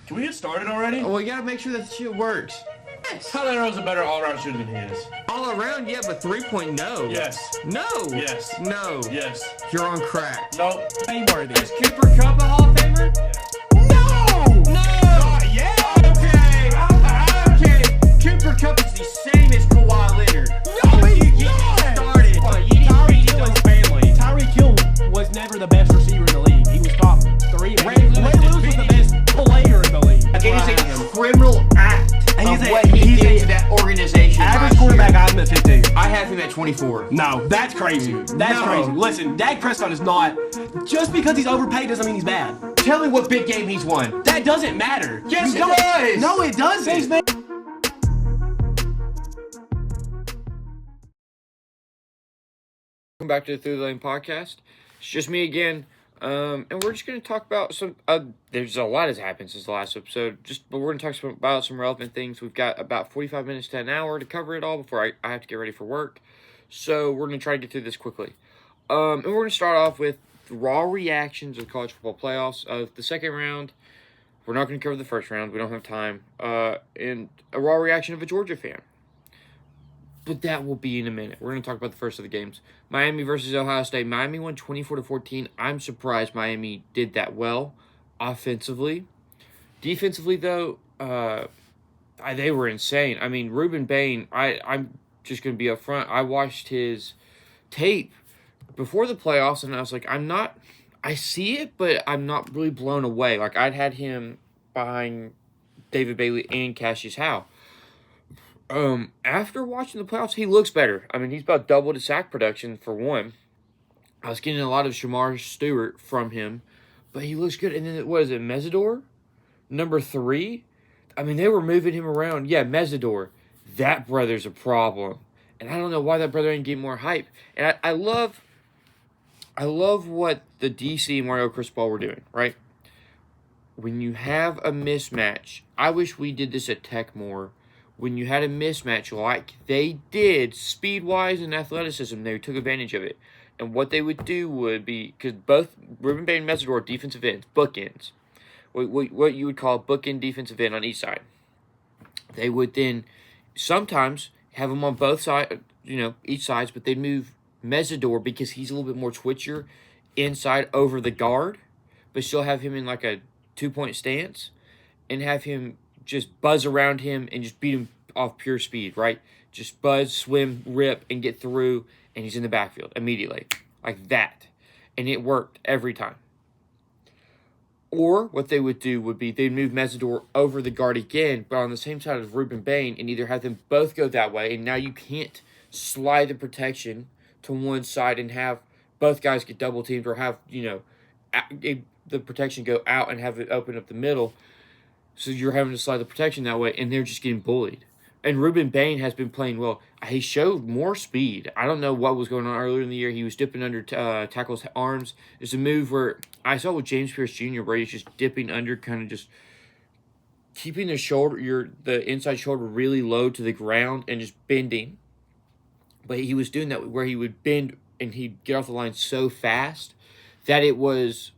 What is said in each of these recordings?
Can we get started already? Well, we gotta make sure that the shit works. Yes. Tyler Herro's a better all-around shooter than he is. All around, yeah, but 3-point, no. Yes. No. Yes. No. Yes. You're on crack. Nope. Fame-worthy. Is Cooper Kupp a Hall of Famer? No! No! Yeah! Okay. Okay. Cooper Kupp is the same as Kawhi Leonard. No, he's not! Started. Tyreek Hill's family. Tyreek Hill was never the best receiver in the league. He was top 3. Ray Lewis was the best player in the league. It is a criminal act of what he did to that organization. Average quarterback, I have him at 15. I have him at 24. No, that's crazy. That's crazy. Listen, Dak Prescott is not. Just because he's overpaid doesn't mean he's bad. Tell me what big game he's won. That doesn't matter. Yes, You it don't- does. No, it doesn't. Welcome back to the Through the Lane podcast. It's just me again, and we're just going to talk about some. There's a lot has happened since the last episode. But we're going to talk about some relevant things. We've got about 45 minutes to an hour to cover it all before I have to get ready for work. So we're going to try to get through this quickly. And we're going to start off with the raw reactions of the college football playoffs of the second round. We're not going to cover the first round. We don't have time. And a raw reaction of a Georgia fan. But that will be in a minute. We're going to talk about the first of the games. Miami versus Ohio State. Miami won 24-14. I'm surprised Miami did that well offensively. Defensively, though, they were insane. I mean, Ruben Bain, I'm just going to be upfront. I watched his tape before the playoffs, and I was like, I see it, but I'm not really blown away. Like, I'd had him behind David Bailey and Cassius Howe. After watching the playoffs, he looks better. I mean, he's about doubled his sack production for one. I was getting a lot of Shamar Stewart from him, but he looks good. And then, what is it, Mesidor? Number 3? I mean, they were moving him around. Yeah, Mesidor. That brother's a problem. And I don't know why that brother ain't getting more hype. And I love what the DC and Mario Cristobal were doing, right? When you have a mismatch, I wish we did this at Tech more. When you had a mismatch like they did, speed-wise and athleticism, they took advantage of it. And what they would do would be, because both Ruben Bain and Mesidor are defensive ends, bookends, what you would call bookend defensive end on each side. They would then sometimes have them on both sides, each sides, but they'd move Mesidor because he's a little bit more twitcher inside over the guard, but still have him in like a 2-point stance and have him just buzz around him and just beat him off pure speed, right? Just buzz, swim, rip, and get through, and he's in the backfield immediately. Like that. And it worked every time. Or what they would do would be they'd move Mesidor over the guard again, but on the same side of Ruben Bain, and either have them both go that way, and now you can't slide the protection to one side and have both guys get double teamed, or have, the protection go out and have it open up the middle. So you're having to slide the protection that way, and they're just getting bullied. And Ruben Bain has been playing well. He showed more speed. I don't know what was going on earlier in the year. He was dipping under tackles' arms. There's a move where I saw with James Pierce Jr. where he's just dipping under, kind of just keeping the inside shoulder really low to the ground and just bending. But he was doing that where he would bend and he'd get off the line so fast that it was...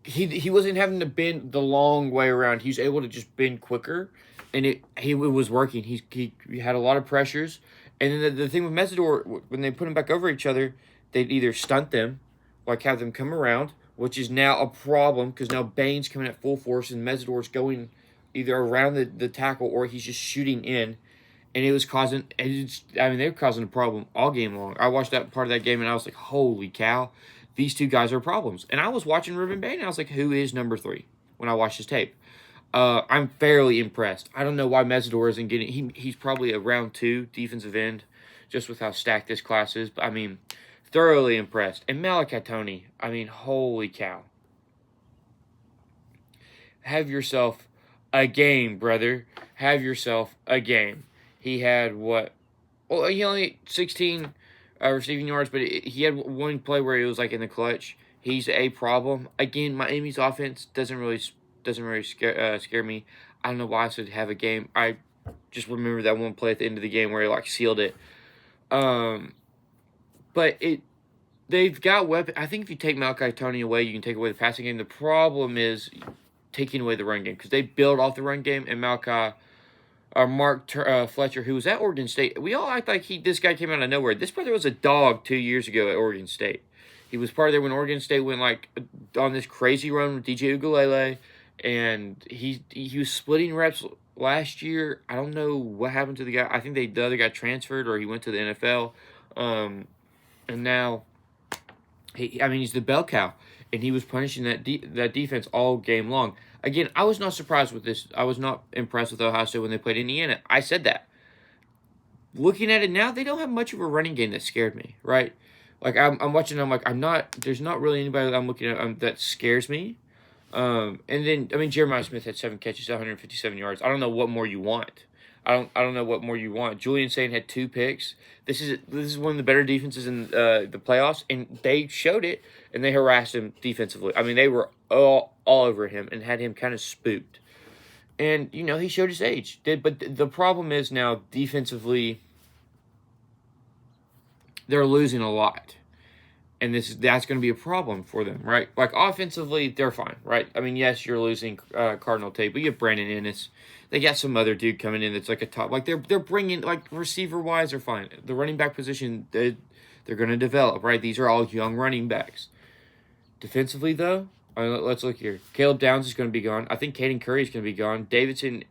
He wasn't having to bend the long way around. He was able to just bend quicker, and it was working. He had a lot of pressures. And then the thing with Mesidor, when they put him back over each other, they'd either stunt them, like have them come around, which is now a problem because now Bain's coming at full force and Mesidor's going either around the tackle or he's just shooting in. And they were causing a problem all game long. I watched that part of that game, and I was like, holy cow. These two guys are problems. And I was watching Ruben Bain, and I was like, who is number 3 when I watched his tape? I'm fairly impressed. I don't know why Mesidor isn't getting... He's probably a round 2 defensive end, just with how stacked this class is. But, thoroughly impressed. And Malachi Tony, holy cow. Have yourself a game, brother. Have yourself a game. He had what? Well, he only 16... receiving yards, but he had one play where he was like in the clutch. He's a problem. Again, Miami's offense doesn't really scare me. I don't know why I should have a game. I just remember that one play at the end of the game where he sealed it. But they've got weapons. I think if you take Malachi Tony away, you can take away the passing game. The problem is taking away the run game because they build off the run game. And Mark Fletcher, who was at Oregon State, we all act like this guy came out of nowhere. This brother was a dog 2 years ago at Oregon State. He was part of there when Oregon State went on this crazy run with DJ Ugalele, and he was splitting reps last year. I don't know what happened to the guy. I think the other guy transferred or he went to the NFL, and now he's the bell cow, and he was punishing that defense all game long. Again, I was not surprised with this. I was not impressed with Ohio State when they played Indiana. I said that. Looking at it now, they don't have much of a running game that scared me, right? Like, I'm watching, I'm like, there's not really anybody that I'm looking at that scares me. And then, Jeremiah Smith had 7 catches, 157 yards. I don't know what more you want. I don't know what more you want. Julian Sain had 2 picks. This is one of the better defenses in the playoffs, and they showed it, and they harassed him defensively. They were all over him and had him kind of spooked. And, he showed his age. But the problem is now, defensively, they're losing a lot. And that's going to be a problem for them, right? Like, offensively, they're fine, right? Yes, you're losing Cardinal Tate, but you have Brandon Ennis. They got some other dude coming in that's like a top. Like, they're bringing, like, receiver-wise, they're fine. The running back position, they're going to develop, right? These are all young running backs. Defensively, though, let's look here. Caleb Downs is going to be gone. I think Caden Curry is going to be gone. Davidson,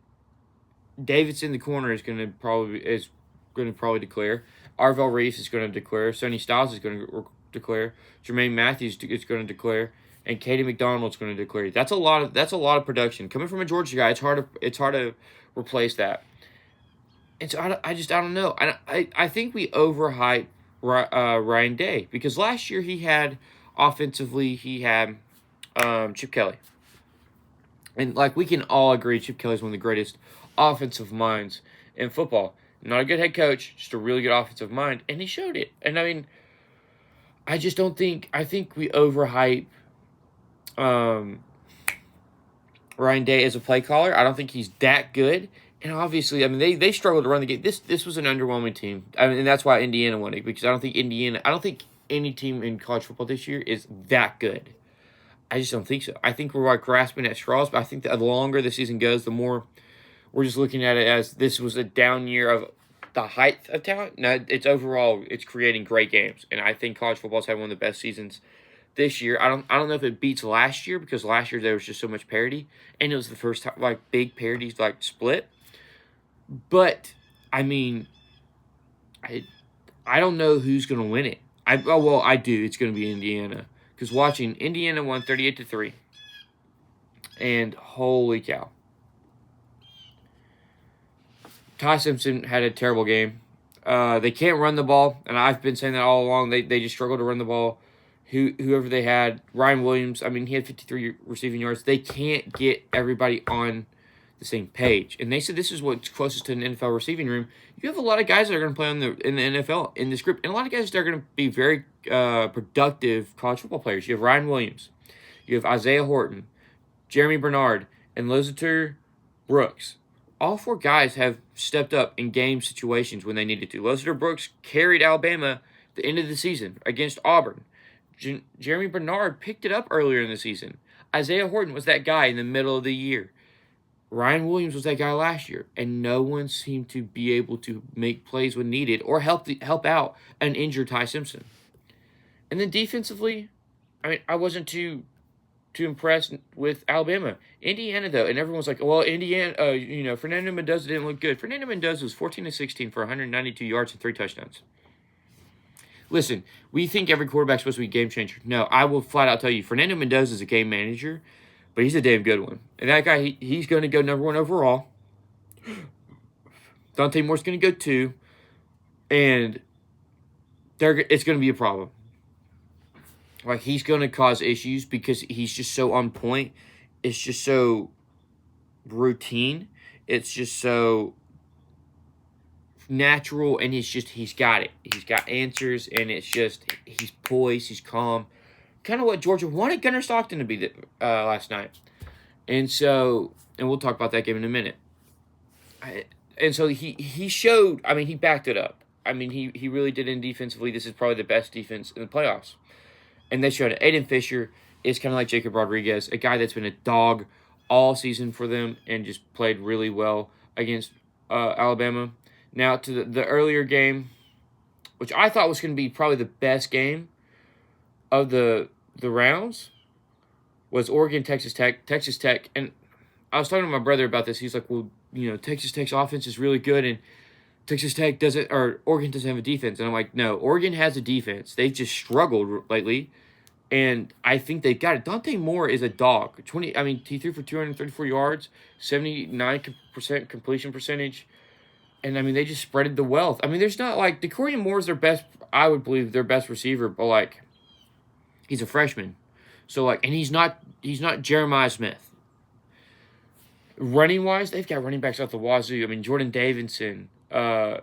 the corner, is going to probably declare. Arvell Reese is going to declare. Sonny Styles is going to declare. Jermaine Matthews is going to declare. And Katie McDonald's going to declare. That's a lot of production coming from a Georgia guy. It's hard to replace that. And so I don't know. I think we overhype Ryan Day because last year he had Chip Kelly, and like we can all agree, Chip Kelly is one of the greatest offensive minds in football. Not a good head coach, just a really good offensive mind, and he showed it. And I just don't think. I think we overhype Ryan Day as a play caller. I don't think he's that good. And obviously, they struggled to run the game. This was an underwhelming team. And that's why Indiana won it, because I don't think any team in college football this year is that good. I just don't think so. I think we're grasping at straws, but I think the longer the season goes, the more we're just looking at it as this was a down year of the height of talent. No, it's creating great games. And I think college football's had one of the best seasons this year. I don't know if it beats last year, because last year there was just so much parity, and it was the first time big parity split. But I don't know who's going to win it. I do. It's going to be Indiana, because watching Indiana won 38-3, and holy cow, Ty Simpson had a terrible game. They can't run the ball, and I've been saying that all along. They just struggle to run the ball. Whoever they had, Ryan Williams, he had 53 receiving yards. They can't get everybody on the same page. And they said this is what's closest to an NFL receiving room. You have a lot of guys that are going to play in the NFL in this group, and a lot of guys that are going to be very productive college football players. You have Ryan Williams. You have Isaiah Horton, Jeremy Bernard, and Lozater Brooks. All 4 guys have stepped up in game situations when they needed to. Lozater Brooks carried Alabama at the end of the season against Auburn. Jeremy Bernard picked it up earlier in the season. Isaiah Horton was that guy in the middle of the year. Ryan Williams was that guy last year, and no one seemed to be able to make plays when needed or help out an injured Ty Simpson. And then defensively, I wasn't too impressed with Alabama. Indiana, though, and everyone's like, well, Indiana, Fernando Mendoza didn't look good. Fernando Mendoza was 14-16 for 192 yards and 3 touchdowns. Listen, we think every quarterback's supposed to be a game changer. No, I will flat out tell you, Fernando Mendoza is a game manager, but he's a damn good one. And that guy, he's going to go number 1 overall. Dante Moore's going to go 2. And it's going to be a problem. He's going to cause issues because he's just so on point. It's just so routine. It's just so natural, and he's got it. He's got answers, and it's just, he's poised, he's calm. Kind of what Georgia wanted Gunnar Stockton to be last night. And we'll talk about that game in a minute. And so he showed, he backed it up. He really did in defensively. This is probably the best defense in the playoffs. And they showed it. Aiden Fisher is kind of like Jacob Rodriguez, a guy that's been a dog all season for them and just played really well against Alabama. Now to the earlier game, which I thought was going to be probably the best game of the rounds, was Oregon Texas Tech. Texas Tech, and I was talking to my brother about this. He's like, well, Texas Tech's offense is really good, and Texas Tech doesn't, or Oregon doesn't have a defense. And I'm like, no, Oregon has a defense. They've just struggled lately, and I think they've got it. Dante Moore is a dog. He threw for 234 yards, 79% completion percentage, and they just spreaded the wealth. There's not like DeCorian Moore's their best. I would believe their best receiver, but like, he's a freshman, so like, and he's not Jeremiah Smith. Running wise, they've got running backs out the wazoo. Jordan Davidson, Noah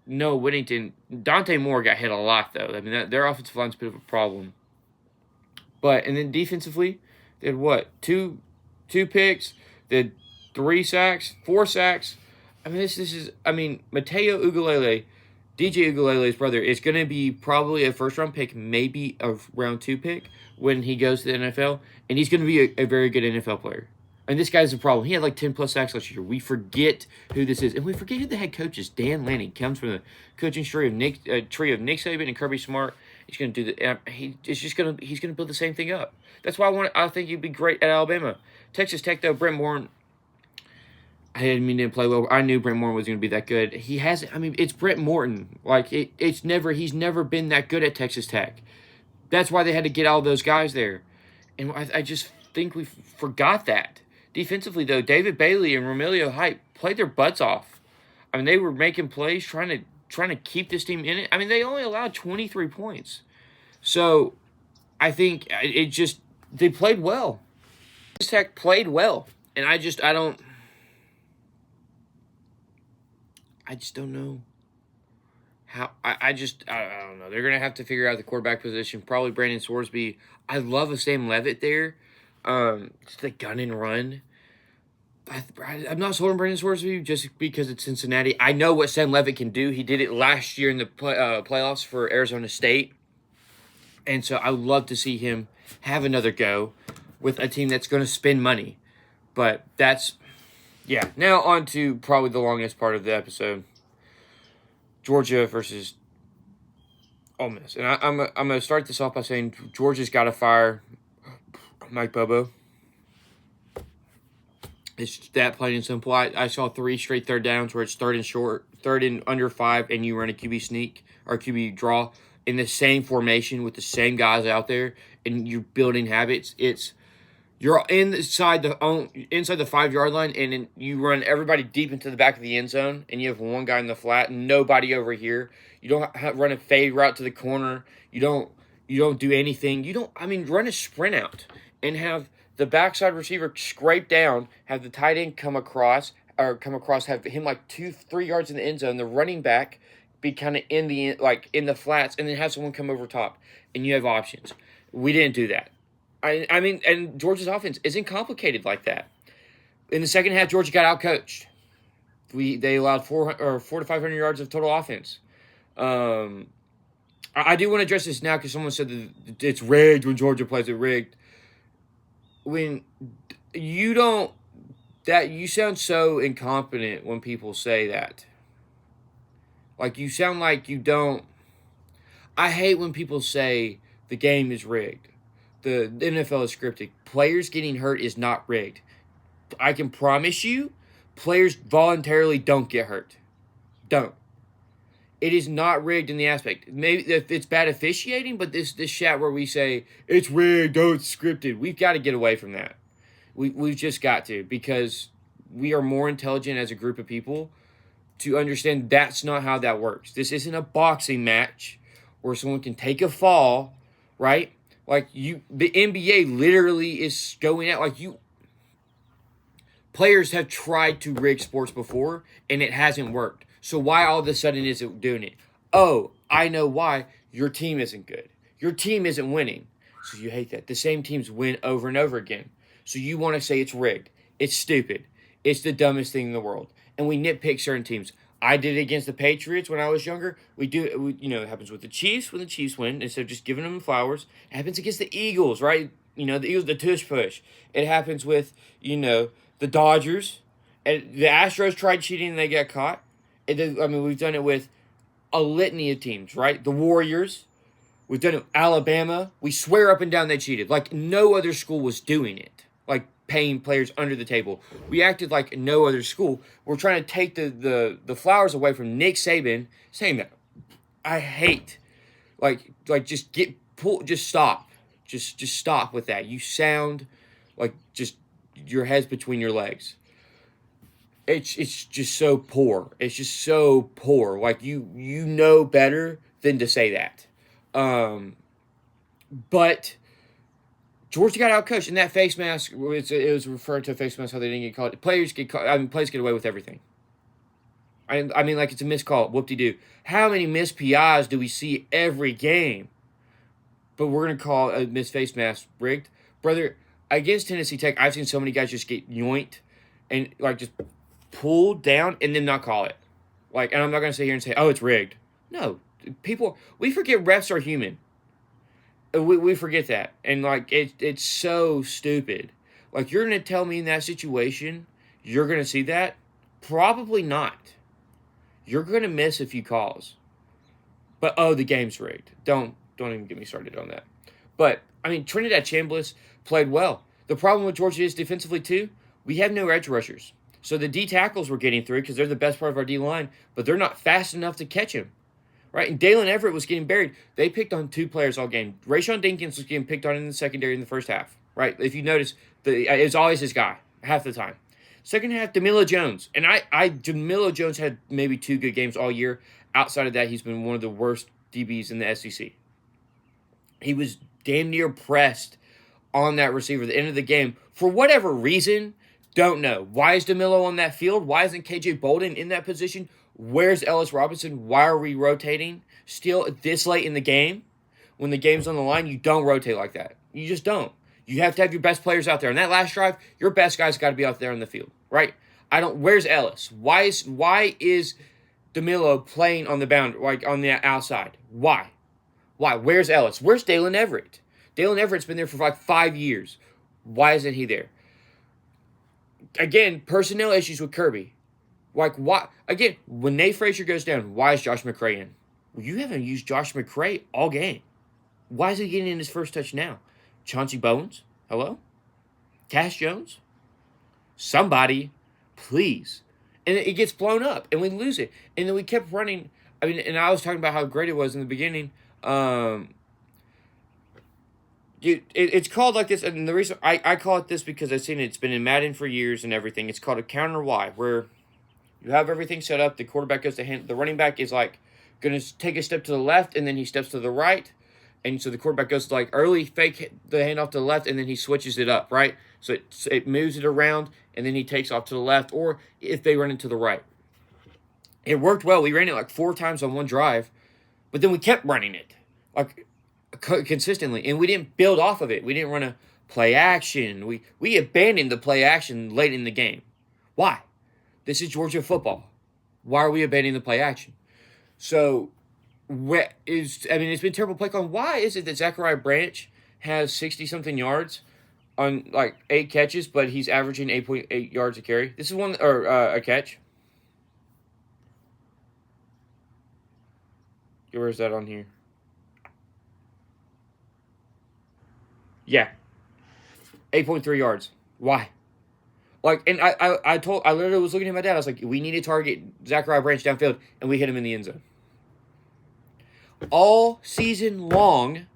Whittington, Dante Moore got hit a lot though. Their offensive line's a bit of a problem. And then defensively, they had what? Two picks, they had 3 sacks, 4 sacks. This is Mateo Ugalele, DJ Ugalele's brother, is going to be probably a first-round pick, maybe a round 2 pick when he goes to the NFL, and he's going to be a very good NFL player. And this guy's a problem. He had like 10-plus sacks last year. We forget who this is. And we forget who the head coach is. Dan Lanning comes from the coaching tree of Nick Saban and Kirby Smart. He's going to do he's going to build the same thing up. That's why I think he'd be great at Alabama. Texas Tech, though, Brent Moore, I didn't mean to play well. I knew Brent Moore was going to be that good. He hasn't. It's Brent Morton. Like, he's never been that good at Texas Tech. That's why they had to get all those guys there. And I just think we forgot that. Defensively, though, David Bailey and Romelio Height played their butts off. They were making plays, trying to keep this team in it. They only allowed 23 points. So, I think they played well. Texas Tech played well. And I don't know how. I don't know. They're going to have to figure out the quarterback position. Probably Brandon Sorsby. I love a Sam Levitt there. Just the gun and run. I'm not sold on Brandon Sorsby just because it's Cincinnati. I know what Sam Levitt can do. He did it last year in the playoffs for Arizona State. And so I would love to see him have another go with a team that's going to spend money. But now on to probably the longest part of the episode. Georgia versus Ole Miss. And I'm going to start this off by saying Georgia's got to fire Mike Bobo. It's that plain and simple. I saw 3 straight third downs where it's third and under 5, and you run a QB sneak or QB draw in the same formation with the same guys out there, and you're building habits. You're inside the 5-yard line, and then you run everybody deep into the back of the end zone, and you have one guy in the flat, and nobody over here. You don't run a fade route to the corner. You don't do anything. Run a sprint out and have the backside receiver scrape down, have the tight end come across, have him like 2-3 yards in the end zone, the running back be kind of in the flats, and then have someone come over top, and you have options. We didn't do that. And Georgia's offense isn't complicated like that. In the second half, Georgia got outcoached. They allowed 400 to 500 yards of total offense. I do want to address this now because someone said that it's rigged when Georgia plays it rigged. When you sound so incompetent when people say that. Like, you sound like you don't. I hate when people say the game is rigged. The NFL is scripted. Players getting hurt is not rigged. I can promise you, players voluntarily don't get hurt. Don't. It is not rigged in the aspect. Maybe if it's bad officiating, but this chat where we say it's rigged, oh, it's scripted, we've got to get away from that. We've just got to, because we are more intelligent as a group of people to understand that's not how that works. This isn't a boxing match where someone can take a fall, right? Like the NBA literally is going out players have tried to rig sports before and it hasn't worked. So why all of a sudden is it doing it? Oh, I know why. Your team isn't good. Your team isn't winning. So you hate that. The same teams win over and over again. So you want to say it's rigged. It's stupid. It's the dumbest thing in the world. And we nitpick certain teams. I did it against the Patriots when I was younger. It happens with the Chiefs when the Chiefs win. Instead of just giving them flowers. It happens against the Eagles, right? the Eagles, the tush push. It happens with, the Dodgers. And the Astros tried cheating and they got caught. We've done it with a litany of teams, right? The Warriors. We've done it with Alabama. We swear up and down they cheated. Like no other school was doing it. Like paying players under the table. We acted like no other school. We're trying to take the flowers away from Nick Saban, saying that I hate. Just stop. Just stop with that. You sound like just your head's between your legs. It's just so poor. It's just so poor. Like you know better than to say that. But Georgia got outcoached, and that face mask. It was referred to a face mask how they didn't get caught. Players get caught. Players get away with everything. Like it's a missed call. Whoop-de-doo. How many missed PIs do we see every game? But we're gonna call a missed face mask rigged, brother. Against Tennessee Tech, I've seen so many guys just get yoinked and like just pulled down and then not call it. Like, and I'm not gonna sit here and say, "Oh, it's rigged." No, we forget refs are human. We forget that, and like it's so stupid. Like you're gonna tell me in that situation, you're gonna see that? Probably not. You're gonna miss a few calls. But the game's rigged. Don't even get me started on that. But Trinidad Chambliss played well. The problem with Georgia is defensively too. We have no edge rushers, so the D tackles were getting through because they're the best part of our D line, but they're not fast enough to catch him. Right, and Dalen Everett was getting buried. They picked on two players all game. Rayshawn Dinkins was getting picked on in the secondary in the first half. Right, if you notice, it's always his guy half the time. Second half, DeMilo Jones. And DeMilo Jones had maybe 2 good games all year. Outside of that, he's been one of the worst DBs in the SEC. He was damn near pressed on that receiver at the end of the game. For whatever reason, don't know. Why is DeMilo on that field? Why isn't KJ Bolden in that position? Where's Ellis Robinson? Why are we rotating still this late in the game? When the game's on the line, you don't rotate like that. You just don't. You have to have your best players out there. On that last drive, your best guys got to be out there on the field, right? Where's Ellis? Why is DeMilo playing on the boundary, like on the outside? Why? Where's Ellis? Where's Dalen Everett? Dalen Everett's been there for like 5 years. Why isn't he there? Again, personnel issues with Kirby. Like, why? Again, when Nate Frazier goes down, why is Josh McCray in? Well, you haven't used Josh McCray all game. Why is he getting in his first touch now? Chauncey Bowens? Hello? Cash Jones? Somebody, please. And it gets blown up, and we lose it. And then we kept running. And I was talking about how great it was in the beginning. It's called like this, and the reason I call it this because I've seen it. It's been in Madden for years and everything. It's called a counter Y, where you have everything set up. The quarterback goes to hand. The running back is like going to take a step to the left, and then he steps to the right. And so the quarterback goes to like early fake the handoff to the left, and then he switches it up, right? So it moves it around, and then he takes off to the left, or if they run it to the right. It worked well. We ran it like 4 times on one drive, but then we kept running it like consistently, and we didn't build off of it. We didn't run a play action. We abandoned the play action late in the game. Why? This is Georgia football. Why are we abandoning the play action? So, it's been terrible play calling. Why is it that Zachariah Branch has 60-something yards on like 8 catches, but he's averaging 8.8 yards a carry? This is a catch. Where is that on here? Yeah. 8.3 yards. Why? Like, and I literally was looking at my dad. I was like, we need to target Zachariah Branch downfield, and we hit him in the end zone. All season long,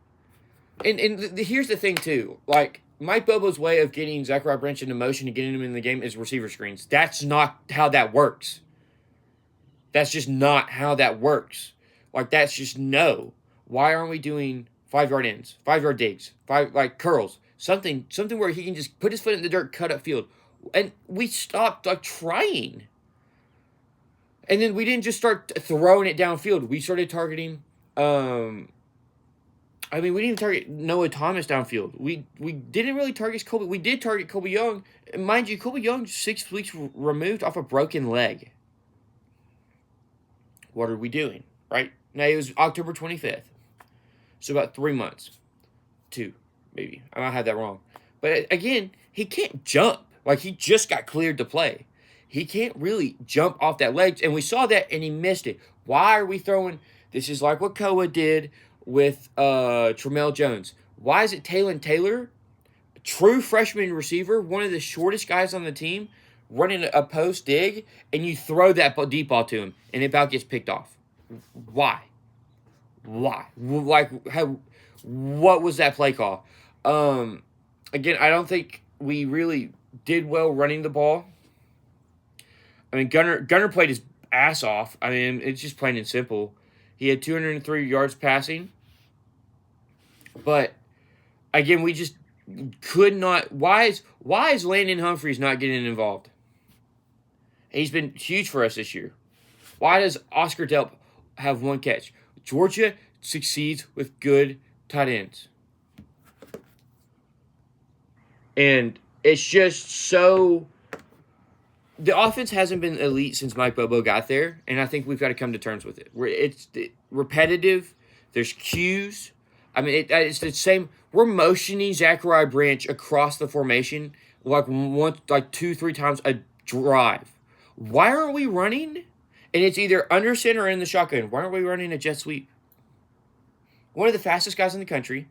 and here's the thing too. Like, Mike Bobo's way of getting Zachariah Branch into motion and getting him in the game is receiver screens. That's not how that works. That's just not how that works. Like, that's just no. Why aren't we doing 5-yard ends, 5-yard digs, curls, something where he can just put his foot in the dirt, cut up field. And we stopped trying. And then we didn't just start throwing it downfield. We started targeting. We didn't even target Noah Thomas downfield. We didn't really target Kobe. We did target Kobe Young. And mind you, Kobe Young 6 weeks removed off a broken leg. What are we doing? Right now, it was October 25th, so about 3 months, 2, maybe. I might have that wrong. But again, he can't jump. Like, he just got cleared to play. He can't really jump off that ledge, and we saw that, and he missed it. Why are we throwing... This is like what Koa did with Tramel Jones. Why is it Taylon Taylor, true freshman receiver, one of the shortest guys on the team, running a post dig, and you throw that deep ball to him, and it about gets picked off? Why? Like, what was that play call? Again, I don't think we really did well running the ball. I mean, Gunner played his ass off. I mean, it's just plain and simple. He had 203 yards passing. But, again, we just could not... Why is Landon Humphreys not getting involved? He's been huge for us this year. Why does Oscar Delp have one catch? Georgia succeeds with good tight ends. And it's just so... The offense hasn't been elite since Mike Bobo got there, and I think we've got to come to terms with it. It's repetitive. There's cues. I mean, it's the same. We're motioning Zachariah Branch across the formation like 2-3 times a drive. Why aren't we running? And it's either under center or in the shotgun. Why aren't we running a jet sweep? One of the fastest guys in the country.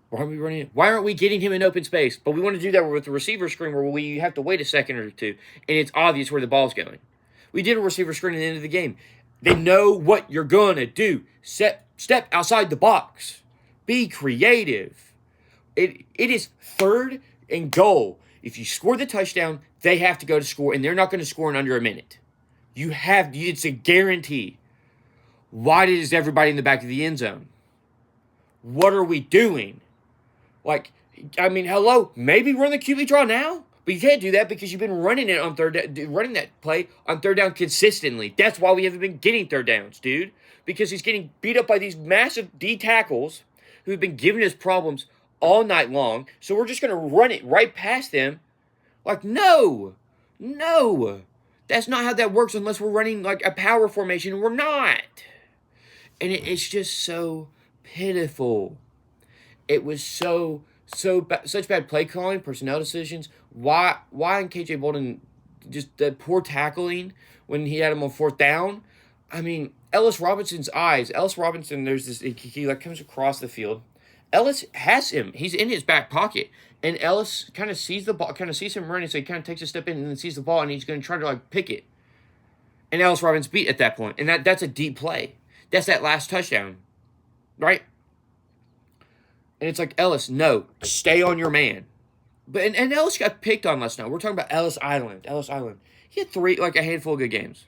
Why aren't we running it? Why aren't we getting him in open space? But we want to do that with the receiver screen where we have to wait a second or two, and it's obvious where the ball's going. We did a receiver screen at the end of the game. They know what you're going to do. Step outside the box. Be creative. It is 3rd and goal. If you score the touchdown, they have to go to score, and they're not going to score in under a minute. It's a guarantee. Why is everybody in the back of the end zone? What are we doing? Like, I mean, hello, maybe run the QB draw now, but you can't do that because you've been running it on running that play on 3rd down consistently. That's why we haven't been getting 3rd downs, dude, because he's getting beat up by these massive D tackles who've been giving us problems all night long. So we're just going to run it right past them. Like, no, that's not how that works unless we're running like a power formation. We're not, and it's just so pitiful. It was such bad play calling, personnel decisions. Why in KJ Bolden just the poor tackling when he had him on 4th down? I mean, Ellis Robinson's eyes. Ellis Robinson, there's this he like comes across the field. Ellis has him. He's in his back pocket, and Ellis kind of sees the ball, kind of sees him running, so he kind of takes a step in and then sees the ball, and he's going to try to like pick it. And Ellis Robinson's beat at that point, and that's a deep play. That's that last touchdown, right? And it's like, Ellis, no, stay on your man. But and Ellis got picked on last night. We're talking about Ellis Island. He had a handful of good games.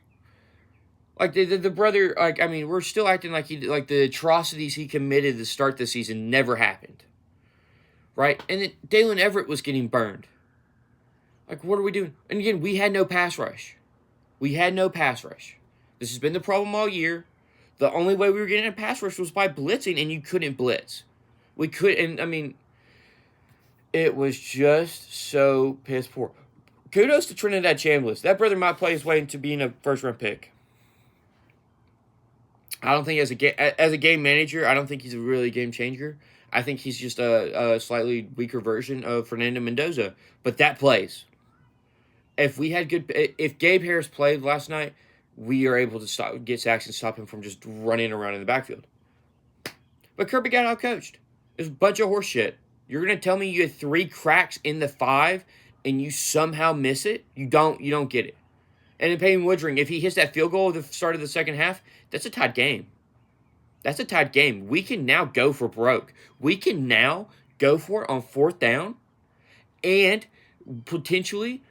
Like the brother, like, I mean, we're still acting like the atrocities he committed to start the season never happened. Right? And then Dalen Everett was getting burned. Like, what are we doing? And again, we had no pass rush. This has been the problem all year. The only way we were getting a pass rush was by blitzing, and you couldn't blitz. We could, and I mean, it was just so piss poor. Kudos to Trinidad Chambliss. That brother might play his way into being a 1st-round pick. I don't think as a game manager, I don't think he's a really game changer. I think he's just a slightly weaker version of Fernando Mendoza. But that plays. If Gabe Harris played last night, we are able to get sacks and stop him from just running around in the backfield. But Kirby got outcoached. It was a bunch of horse shit. You're going to tell me you had 3 cracks in the 5 and you somehow miss it? You don't get it. And in Peyton Woodring, if he hits that field goal at the start of the second half, that's a tied game. We can now go for broke. We can now go for it on 4th down and potentially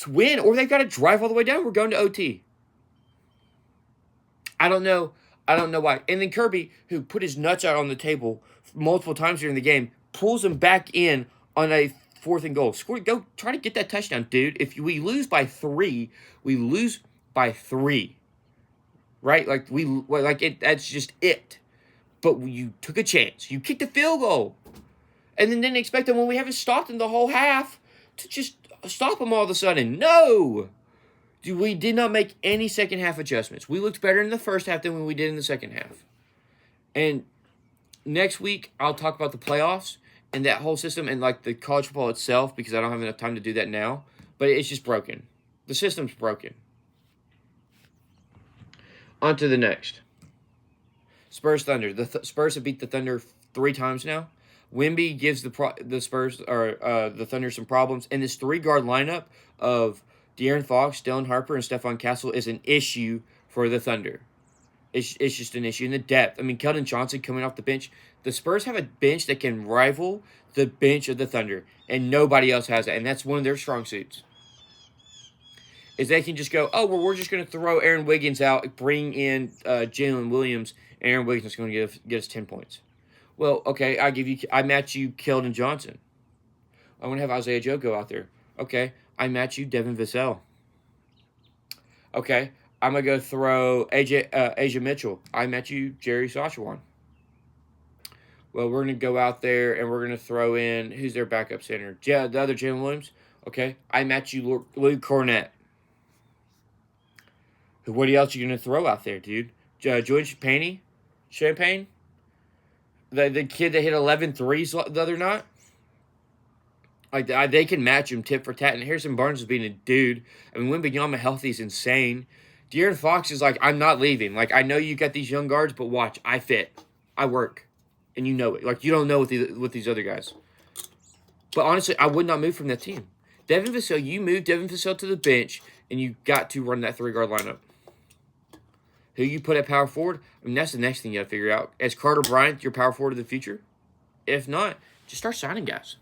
win, or they've got to drive all the way down. We're going to OT. I don't know why. And then Kirby, who put his nuts out on the table multiple times during the game, pulls him back in on a 4th and goal. Go try to get that touchdown, dude. If we lose by 3, we lose by 3. Right? That's just it. But you took a chance. You kicked a field goal. And then didn't expect them when we haven't stopped them the whole half to just stop them all of a sudden. No! We did not make any second half adjustments. We looked better in the first half than we did in the second half. And next week, I'll talk about the playoffs and that whole system and like the college football itself, because I don't have enough time to do that now, but it's just broken. The system's broken. On to the next. Spurs Thunder. The Spurs have beat the Thunder 3 times now. Wemby gives the Spurs or the Thunder some problems, and this 3-guard lineup of De'Aaron Fox, Dylan Harper, and Stephon Castle is an issue for the Thunder. It's just an issue in the depth. I mean, Keldon Johnson coming off the bench. The Spurs have a bench that can rival the bench of the Thunder, and nobody else has that, and that's one of their strong suits. Is they can just go, oh, well, we're just going to throw Aaron Wiggins out, bring in Jalen Williams, and Aaron Wiggins is going to get us 10 points. Well, okay, I match you Keldon Johnson. I want to have Isaiah Joe go out there. Okay, I match you Devin Vassell. Okay, I'm going to go throw Asia Mitchell. I match you Jerry Sachuan. Well, we're going to go out there and we're going to throw in, who's their backup center? The other Jalen Williams. Okay, I match you Luke Cornett. What else are you going to throw out there, dude? Jordan Champagne? The kid that hit 11 threes the other night? Like, they can match him tit for tat. And Harrison Barnes is being a dude. I mean, Wembanyama healthy is insane. De'Aaron Fox is like, I'm not leaving. Like, I know you got these young guards, but watch, I fit. I work. And you know it. Like, you don't know with these other guys. But honestly, I would not move from that team. Devin Vassell, you moved Devin Vassell to the bench, and you got to run that 3-guard lineup. Who you put at power forward, I mean, that's the next thing you got to figure out. Is Carter Bryant your power forward of the future? If not, just start signing guys.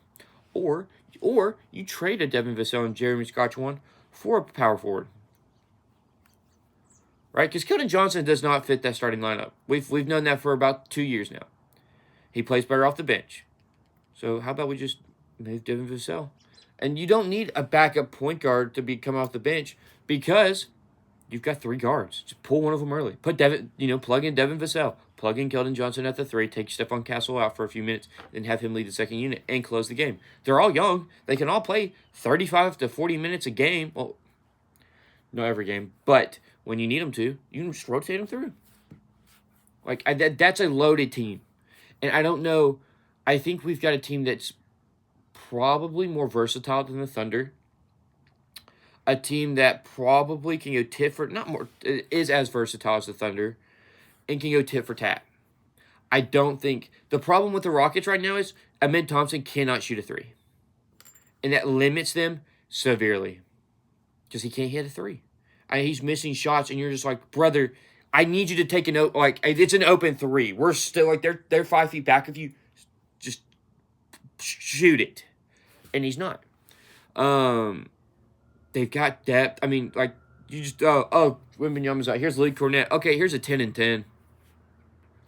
Or you trade a Devin Vassell and Jeremy Scotchwan for a power forward. Right? Because Keldon Johnson does not fit that starting lineup. We've known that for about 2 years now. He plays better off the bench. So how about we just move Devin Vassell? And you don't need a backup point guard to come off the bench because you've got 3 guards. Just pull one of them early. Plug in Devin Vassell. Plug in Keldon Johnson at the 3. Take Stephon Castle out for a few minutes. Then have him lead the second unit and close the game. They're all young. They can all play 35 to 40 minutes a game. Well, not every game. But when you need them to, you can just rotate them through. Like, that's a loaded team. And I don't know. I think we've got a team that's probably more versatile than the Thunder. A team that probably can go tit for, is as versatile as the Thunder, and can go tit for tat. I don't think, the problem with the Rockets right now is Ahmed Thompson cannot shoot a 3. And that limits them severely. Because he can't hit a 3. He's missing shots, and you're just like, brother, I need you to take it's an open 3. We're still, like, they're 5 feet back of you. Just shoot it. And he's not. They've got depth. I mean, like, you just, Wembanyama's out. Here's Luke Cornett. Okay, here's a 10 and 10.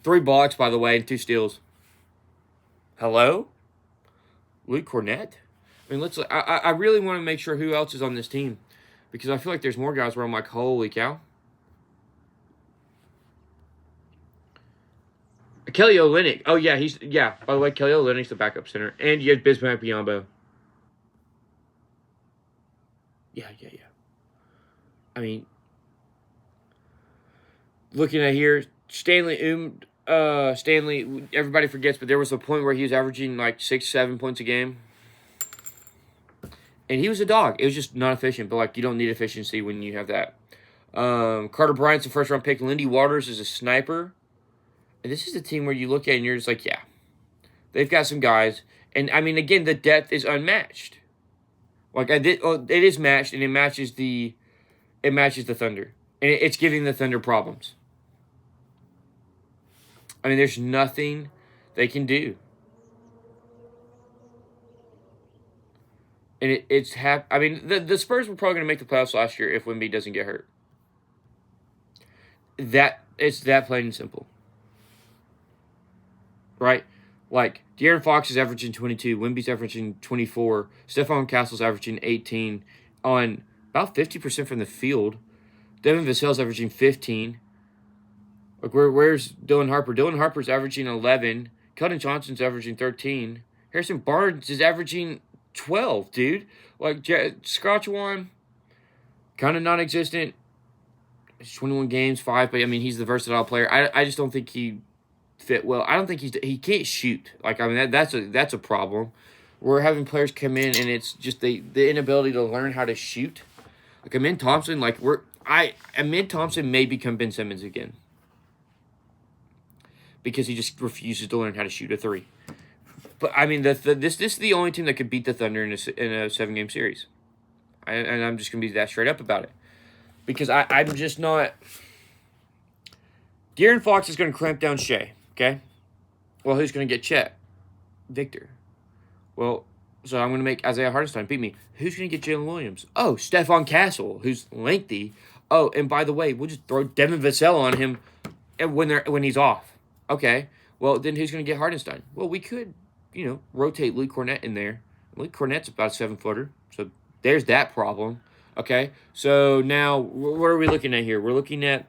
3 blocks, by the way, and 2 steals. Hello? Luke Cornett? I mean, I really want to make sure who else is on this team. Because I feel like there's more guys where I'm like, holy cow. Kelly Olynyk. Oh, yeah, by the way, Kelly Olynyk's the backup center. And you have Bismack Biyombo. Yeah. I mean, looking at here, Stanley, everybody forgets, but there was a point where he was averaging like 6-7 points a game. And he was a dog. It was just not efficient, but like you don't need efficiency when you have that. Carter Bryant's a first-round pick. Lindy Waters is a sniper. And this is a team where you look at it and you're just like, yeah, they've got some guys. And, I mean, again, the depth is unmatched. Like, it is matched, and it matches the Thunder. And it's giving the Thunder problems. I mean, there's nothing they can do. And I mean, the Spurs were probably going to make the playoffs last year if Wemby doesn't get hurt. It's that plain and simple. Right? Like, De'Aaron Fox is averaging 22. Wemby's averaging 24. Stephon Castle's averaging 18 on about 50% from the field. Devin Vassell's averaging 15. Like, where's Dylan Harper? Dylan Harper's averaging 11. Keldon Johnson's averaging 13. Harrison Barnes is averaging 12, dude. Like, Scotchwan, kind of non-existent. It's 21 games, 5, but, I mean, he's the versatile player. I just don't think he fit well. I don't think he can't shoot. Like, I mean, that's a problem. We're having players come in, and it's just the inability to learn how to shoot. Like, Amin Thompson, Amin Thompson may become Ben Simmons again. Because he just refuses to learn how to shoot a three. But, I mean, this is the only team that could beat the Thunder in a 7-game series. And I'm just going to be that straight up about it. Because I'm just not... De'Aaron Fox is going to clamp down Shea, okay? Well, who's going to get Chet? Victor. Well, so I'm going to make Isaiah Hartenstein beat me. Who's going to get Jalen Williams? Oh, Stephon Castle, who's lengthy. Oh, and by the way, we'll just throw Devin Vassell on him when he's off. Okay, well, then who's going to get Hartenstein? Well, we could, rotate Luke Cornett in there. Luke Cornett's about a 7-footer, so there's that problem. Okay, so now what are we looking at here? We're looking at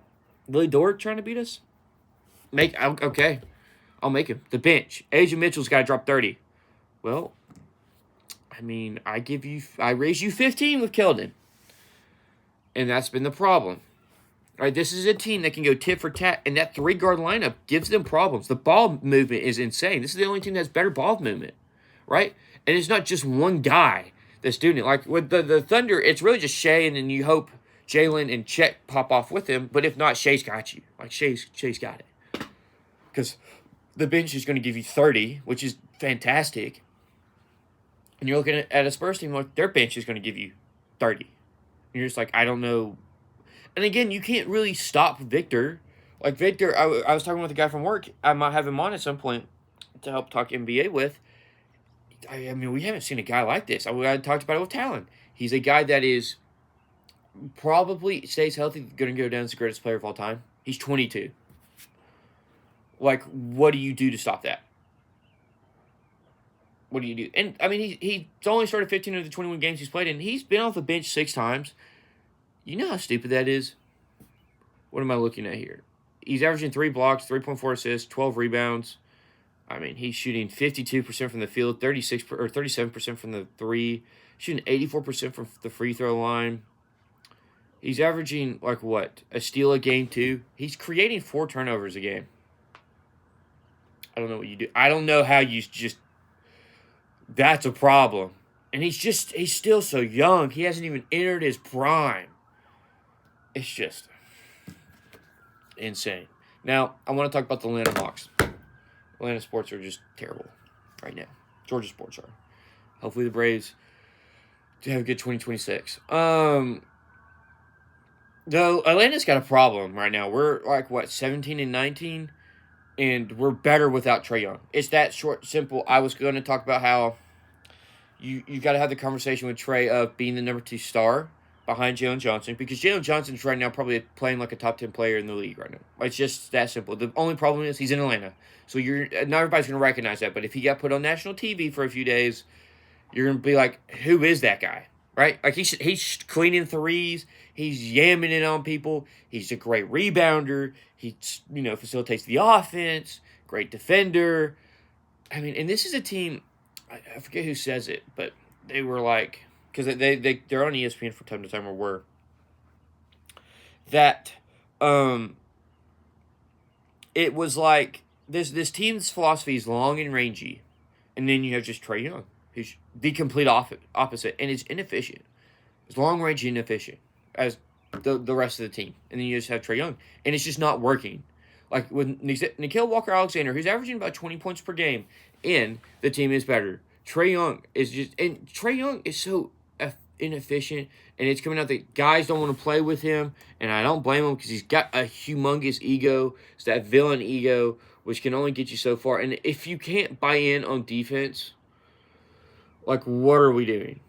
Billy Dort trying to beat us? Okay, I'll make him. The bench. Asia Mitchell's got to drop 30. Well, I mean, I raise you 15 with Keldon. And that's been the problem. All right, this is a team that can go tit for tat, and that 3-guard lineup gives them problems. The ball movement is insane. This is the only team that has better ball movement, right? And it's not just one guy that's doing it. Like with the Thunder, it's really just Shea, and then you hope Jalen and Chet pop off with him. But if not, Shea's got you. Like, Shea's got it. Because the bench is going to give you 30, which is fantastic. And you're looking at a Spurs team, like, their bench is going to give you 30. And you're just like, I don't know. And again, you can't really stop Victor. Like, Victor, I was talking with a guy from work. I might have him on at some point to help talk NBA with. I mean, we haven't seen a guy like this. I talked about it with Talon. He's a guy that is probably stays healthy, going to go down as the greatest player of all time. He's 22. Like, what do you do to stop that? What do you do? And, I mean, he's only started 15 of the 21 games he's played in. He's been off the bench 6 times. You know how stupid that is? What am I looking at here? He's averaging 3 blocks, 3.4 assists, 12 rebounds. I mean, he's shooting 52% from the field, 37% from the 3, shooting 84% from the free throw line. He's averaging, like, what? A steal a game, too? He's creating 4 turnovers a game. I don't know what you do. I don't know how you just... That's a problem. And he's still so young. He hasn't even entered his prime. It's just insane. Now, I want to talk about the Atlanta Hawks. Atlanta sports are just terrible right now. Georgia sports are. Hopefully the Braves do have a good 2026. Though Atlanta's got a problem right now. We're like, 17-19? And we're better without Trae Young. It's that short, simple. I was going to talk about how you got to have the conversation with Trae of being the number 2 star behind Jalen Johnson, because Jalen Johnson's right now probably playing like a top 10 player in the league right now. It's just that simple. The only problem is he's in Atlanta. So not everybody's going to recognize that. But if he got put on national TV for a few days, you're going to be like, who is that guy? Right? Like, he's cleaning threes. He's yamming it on people. He's a great rebounder. He, facilitates the offense. Great defender. I mean, and this is a team, I forget who says it, but they were like, because they're on ESPN from time to time, or were, that it was like, this team's philosophy is long and rangy, and then you have just Trae Young, who's the complete opposite, and it's inefficient. It's long range and inefficient as the rest of the team. And then you just have Trae Young, and it's just not working. Like with Nickeil Walker-Alexander, who's averaging about 20 points per game, and the team is better. Trae Young is so inefficient, and it's coming out that guys don't want to play with him, and I don't blame him because he's got a humongous ego. It's that villain ego, which can only get you so far. And if you can't buy in on defense, like, what are we doing?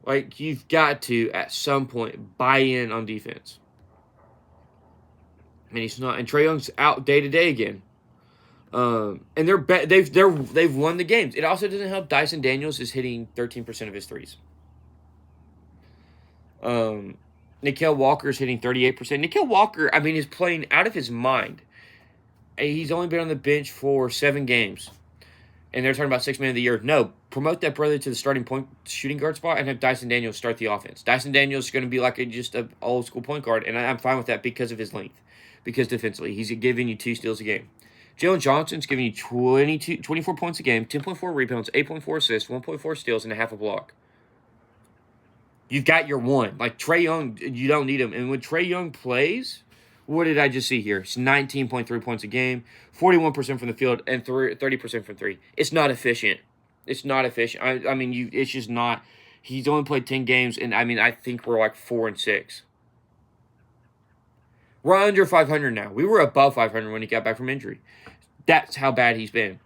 Like, you've got to, at some point, buy in on defense. And he's not. And Trae Young's out day to day again. And they've won the games. It also doesn't help Dyson Daniels is hitting 13% of his threes. Nickeil Walker's hitting 38%. Nickeil Walker, I mean, is playing out of his mind. He's only been on the bench for 7 games. And they're talking about 6 man of the year. No, promote that brother to the starting point shooting guard spot and have Dyson Daniels start the offense. Dyson Daniels is going to be like just an old school point guard, and I'm fine with that because of his length. Because defensively, he's giving you 2 steals a game. Jalen Johnson's giving you 24 points a game, 10.4 rebounds, 8.4 assists, 1.4 steals, and a half a block. You've got your one. Like, Trae Young, you don't need him. And when Trae Young plays, what did I just see here? It's 19.3 points a game, 41% from the field, and 30% from three. It's not efficient. It's not efficient. I mean, it's just not. He's only played 10 games, and I mean, I think we're like 4-6. We're under 500 now. We were above 500 when he got back from injury. That's how bad he's been.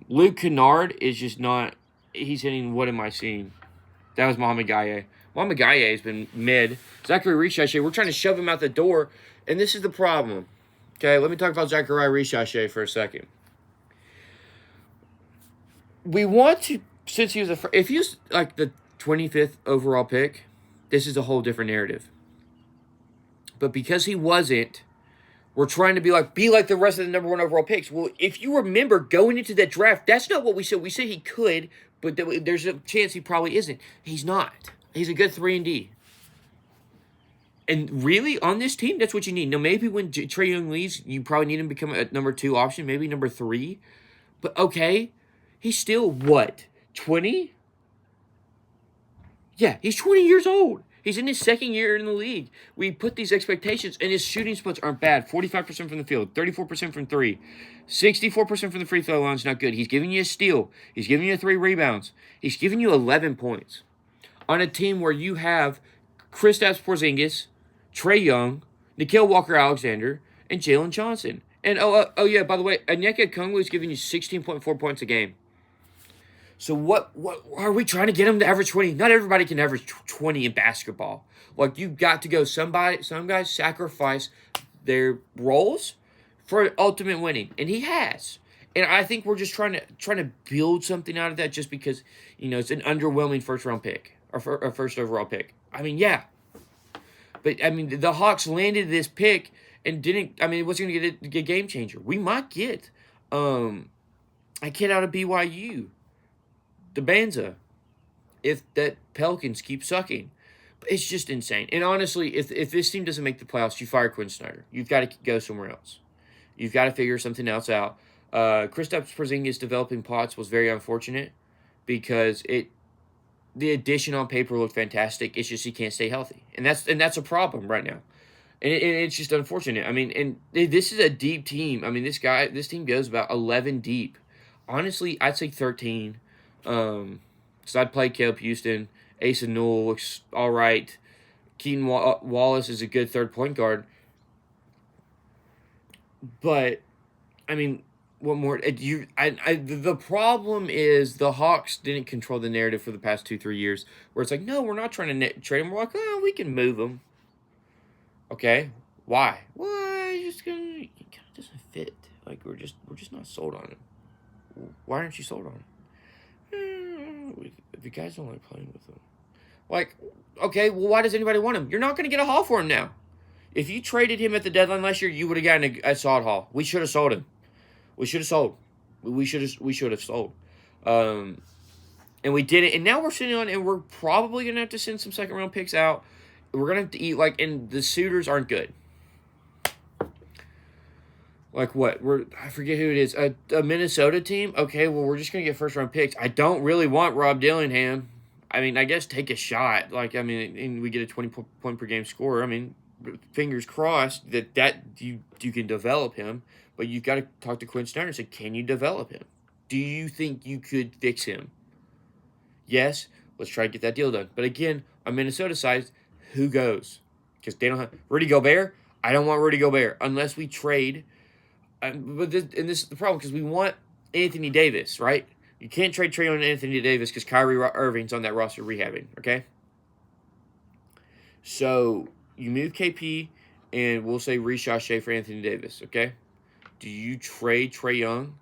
Luke Kennard is just not. He's hitting. What am I seeing? That was Mohamed Gaye. Mohamed Gaye has been mid. Zachary Richachet, we're trying to shove him out the door, and this is the problem. Okay, let me talk about Zachary Richachet for a second. We want to, since he was if he was like the 25th overall pick, this is a whole different narrative. But because he wasn't, we're trying to be like the rest of the number one overall picks. Well, if you remember going into that draft, that's not what we said. We said he could, but there's a chance he probably isn't. He's not. He's a good 3-and-D. And really, on this team, that's what you need. Now, maybe when Trae Young leaves, you probably need him to become a number 2 option, maybe number 3. But okay, he's still what, 20? Yeah, he's 20 years old. He's in his second year in the league. We put these expectations, and his shooting splits aren't bad. 45% from the field, 34% from 3, 64% from the free throw line is not good. He's giving you a steal. He's giving you 3 rebounds. He's giving you 11 points. On a team where you have Kristaps Porzingis, Trae Young, Nickeil Walker-Alexander, and Jalen Johnson. And, oh yeah, by the way, Onyeka Okongwu is giving you 16.4 points a game. So what are we trying to get him to average 20? Not everybody can average 20 in basketball. Like, you've got to go. Some guys sacrifice their roles for ultimate winning, and he has. And I think we're just trying to build something out of that just because, it's an underwhelming first-round pick or first overall pick. I mean, yeah. But, I mean, the Hawks landed this pick and didn't – I mean, what's going to get a game changer? We might get a kid out of BYU. The Banza, if that Pelicans keep sucking. But it's just insane. And honestly, if this team doesn't make the playoffs, you fire Quinn Snyder. You've got to go somewhere else. You've got to figure something else out. Kristaps Porzingis developing Potts was very unfortunate because the addition on paper looked fantastic. It's just he can't stay healthy. And that's a problem right now. And it's just unfortunate. I mean, and this is a deep team. I mean, this team goes about 11 deep. Honestly, I'd say 13. So I'd play Caleb Houston. Asa Newell looks all right. Keaton Wallace is a good third point guard. But, I mean, what more? The problem is the Hawks didn't control the narrative for the past 2-3 years where it's like, no, we're not trying to trade him. We're like, oh, we can move him. Okay, why? Well, it kind of doesn't fit. Like, we're just not sold on him. Why aren't you sold on him? The guys don't like playing with him. Like, okay, well, why does anybody want him? You're not going to get a haul for him now. If you traded him at the deadline last year, you would have gotten a solid haul. We should have sold him. We should have sold. We should have sold. And we didn't. And now we're sitting on, and we're probably going to have to send some second round picks out. We're going to have to eat, and the suitors aren't good. Like what? I forget who it is. A Minnesota team? Okay, well, we're just going to get first-round picks. I don't really want Rob Dillingham. I mean, I guess take a shot. And we get a 20-point-per-game scorer. I mean, fingers crossed that you can develop him. But you've got to talk to Quinn Snyder and say, can you develop him? Do you think you could fix him? Yes, let's try to get that deal done. But again, on Minnesota side, who goes? Because they don't have Rudy Gobert. I don't want Rudy Gobert unless we trade. But this is the problem because we want Anthony Davis, right? You can't trade Trae on Anthony Davis because Kyrie Irving's on that roster rehabbing, okay? So you move KP and we'll say Richachet for Anthony Davis, okay? Do you trade Trae Young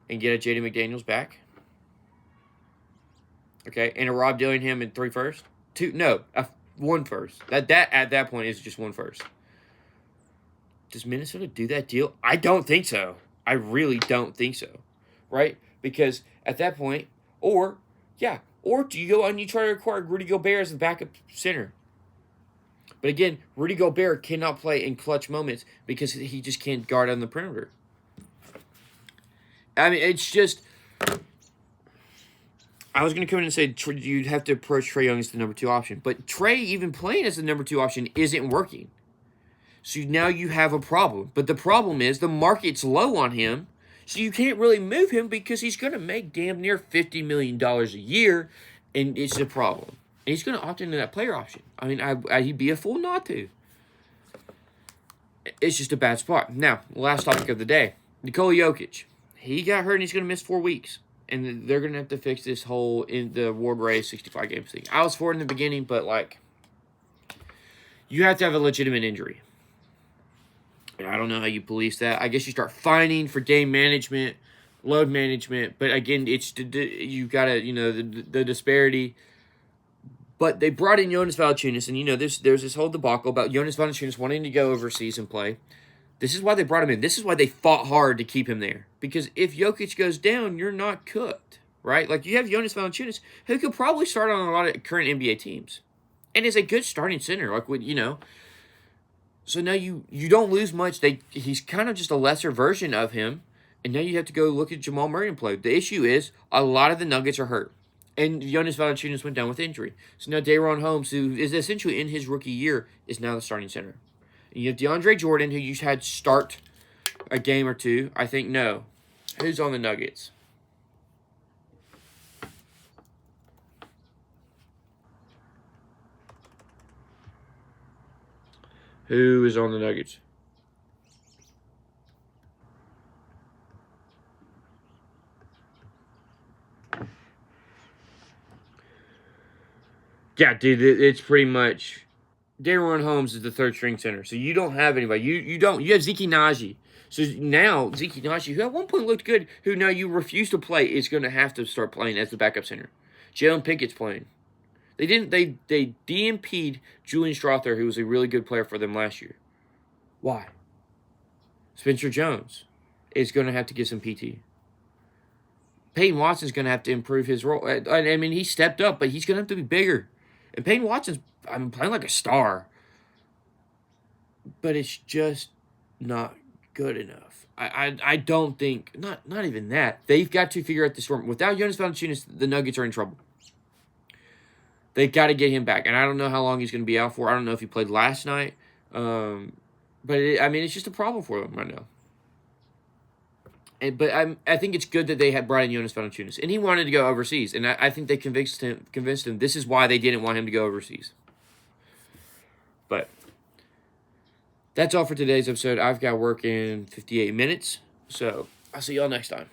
and get a J.D. McDaniels back? Okay, and a Rob Dillingham in 3 first? 1 first. That at that point is just 1 first. Does Minnesota do that deal? I don't think so. I really don't think so. Right? Because at that point, or do you go and you try to acquire Rudy Gobert as the backup center? But again, Rudy Gobert cannot play in clutch moments because he just can't guard on the perimeter. I mean, it's just. I was going to come in and say you'd have to approach Trae Young as the number 2 option. But Trae, even playing as the number 2 option, isn't working. So now you have a problem. But the problem is the market's low on him. So you can't really move him because he's going to make damn near $50 million a year. And it's a problem. And he's going to opt into that player option. I mean, he'd be a fool not to. It's just a bad spot. Now, last topic of the day. Nikola Jokic. He got hurt and he's going to miss 4 weeks. And they're going to have to fix this whole in the Ward Ray 65 games thing. I was for it in the beginning, but, like, you have to have a legitimate injury. And I don't know how you police that. I guess you start fining for game management, load management. But, again, it's you've got to, the disparity. But they brought in Jonas Valanciunas, and, there's this whole debacle about Jonas Valanciunas wanting to go overseas and play. This is why they brought him in. This is why they fought hard to keep him there. Because if Jokic goes down, you're not cooked, right? Like, you have Jonas Valanciunas, who could probably start on a lot of current NBA teams. And is a good starting center, So now you don't lose much. He's kind of just a lesser version of him. And now you have to go look at Jamal Murray and play. The issue is a lot of the Nuggets are hurt. And Jonas Valanciunas went down with injury. So now Daron Holmes, who is essentially in his rookie year, is now the starting center. And you have DeAndre Jordan, who you had start a game or two. I think no. Who's on the Nuggets? Who is on the Nuggets? Yeah, dude, it's pretty much... Daron Holmes is the third string center, so you don't have anybody. You have Zeke Naji. So now Zeke Naji, who at one point looked good, who now you refuse to play, is going to have to start playing as the backup center. Jalen Pickett's playing. They DMP'd Julian Strother, who was a really good player for them last year. Why? Spencer Jones is going to have to get some PT. Peyton Watson's going to have to improve his role. I mean, he stepped up, but he's going to have to be bigger. And Peyton Watson's playing like a star. But it's just not good enough. I don't think, not even that. They've got to figure out the storm. Without Jonas Valanciunas, the Nuggets are in trouble. They've got to get him back. And I don't know how long he's going to be out for. I don't know if he played last night. But, it's just a problem for them right now. But I think it's good that they had brought in Jonas Valanciunas. And he wanted to go overseas. And I think they convinced him this is why they didn't want him to go overseas. But that's all for today's episode. I've got work in 58 minutes. So I'll see y'all next time.